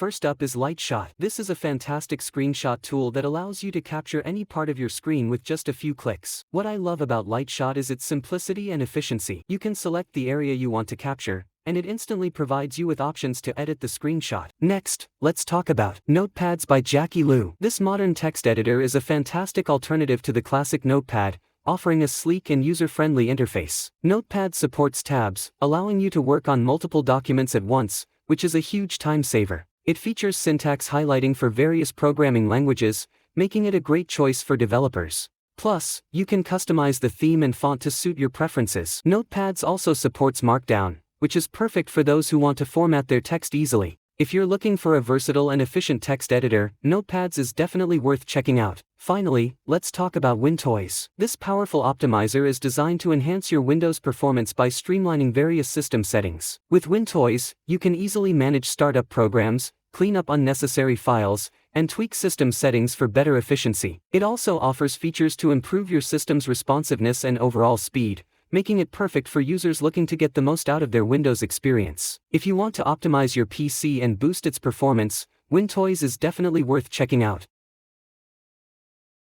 First up is Lightshot. This is a fantastic screenshot tool that allows you to capture any part of your screen with just a few clicks. What I love about Lightshot is its simplicity and efficiency. You can select the area you want to capture, and it instantly provides you with options to edit the screenshot. Next, let's talk about Notepads by Jackie Lu. This modern text editor is a fantastic alternative to the classic Notepad, offering a sleek and user-friendly interface. Notepad supports tabs, allowing you to work on multiple documents at once, which is a huge time saver. It features syntax highlighting for various programming languages, making it a great choice for developers. Plus, you can customize the theme and font to suit your preferences. Notepads also supports Markdown, which is perfect for those who want to format their text easily. If you're looking for a versatile and efficient text editor, Notepads is definitely worth checking out. Finally, let's talk about WinToys. This powerful optimizer is designed to enhance your Windows performance by streamlining various system settings. With WinToys, you can easily manage startup programs, clean up unnecessary files, and tweak system settings for better efficiency. It also offers features to improve your system's responsiveness and overall speed, making it perfect for users looking to get the most out of their Windows experience. If you want to optimize your PC and boost its performance, WinToys is definitely worth checking out.